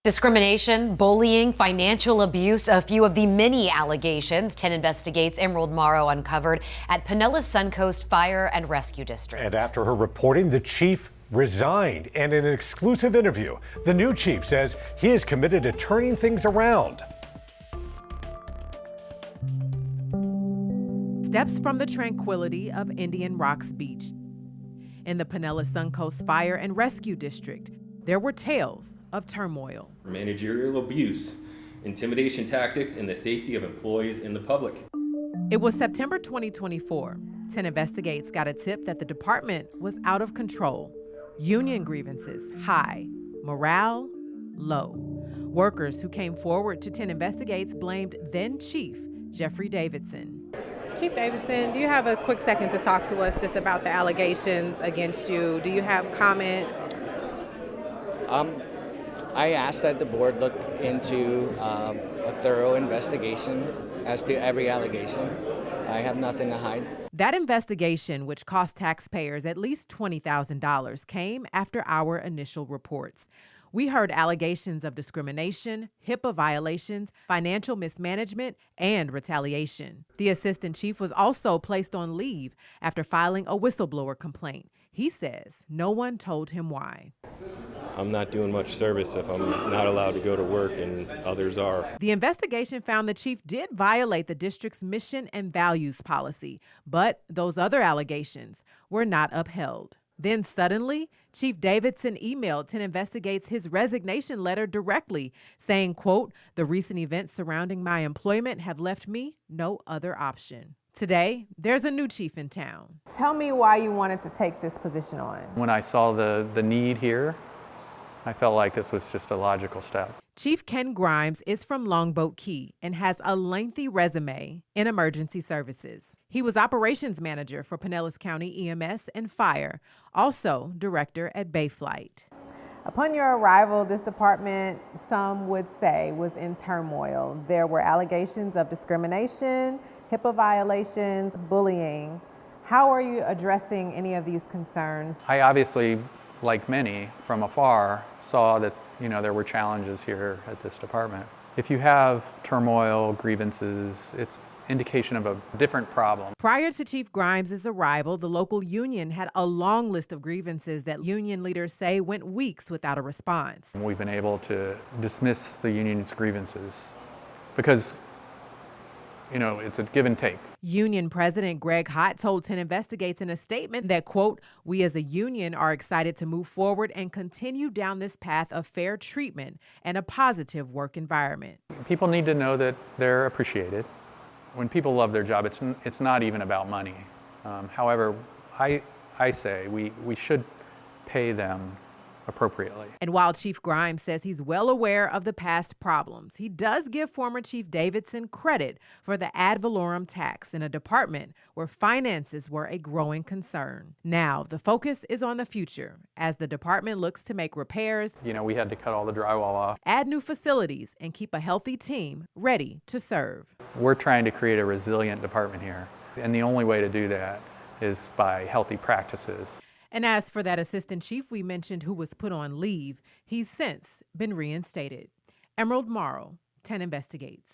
Discrimination, bullying, financial abuse, a few of the many allegations 10 Investigates Emerald Morrow uncovered at Pinellas Suncoast Fire and Rescue District. And after her reporting, the chief resigned. And in an exclusive interview, the new chief says he is committed to turning things around. Steps from the tranquility of Indian Rocks Beach. In the Pinellas Suncoast Fire and Rescue District, there were tales of turmoil. Managerial abuse, intimidation tactics, and the safety of employees and the public. It was September 2024. 10 Investigates got a tip that the department was out of control. Union grievances high, morale low. Workers who came forward to 10 Investigates blamed then Chief Jeffrey Davidson. Chief Davidson, do you have a quick second to talk to us just about the allegations against you? Do you have comment? I asked that the board look into a thorough investigation as to every allegation. I have nothing to hide. That investigation, which cost taxpayers at least $20,000, came after our initial reports. We heard allegations of discrimination, HIPAA violations, financial mismanagement, and retaliation. The assistant chief was also placed on leave after filing a whistleblower complaint. He says no one told him why. I'm not doing much service if I'm not allowed to go to work and others are. The investigation found the chief did violate the district's mission and values policy, but those other allegations were not upheld. Then suddenly, Chief Davidson emailed 10 Investigates his resignation letter directly, saying, quote, "The recent events surrounding my employment have left me no other option." Today, there's a new chief in town. Tell me why you wanted to take this position on. When I saw the need here, I felt like this was just a logical step. Chief Ken Grimes is from Longboat Key and has a lengthy resume in emergency services. He was operations manager for Pinellas County EMS and Fire, also director at Bayflite. Upon your arrival, this department, some would say, was in turmoil. There were allegations of discrimination, HIPAA violations, bullying. How are you addressing any of these concerns? I obviously, like many from afar, saw that there were challenges here at this department. If you have turmoil, grievances, it's indication of a different problem. Prior to Chief Grimes' arrival, the local union had a long list of grievances that union leaders say went weeks without a response. We've been able to dismiss the union's grievances because it's a give and take. Union President Greg Hott told 10 Investigates in a statement that, quote, "We as a union are excited to move forward and continue down this path of fair treatment and a positive work environment." People need to know that they're appreciated. When people love their job, it's not even about money. However, I say we should pay them appropriately. And while Chief Grimes says he's well aware of the past problems, he does give former Chief Davidson credit for the ad valorem tax in a department where finances were a growing concern. Now, the focus is on the future as the department looks to make repairs. We had to cut all the drywall off. Add new facilities and keep a healthy team ready to serve. We're trying to create a resilient department here, and the only way to do that is by healthy practices. And as for that assistant chief we mentioned who was put on leave, he's since been reinstated. Emerald Morrow, 10 Investigates.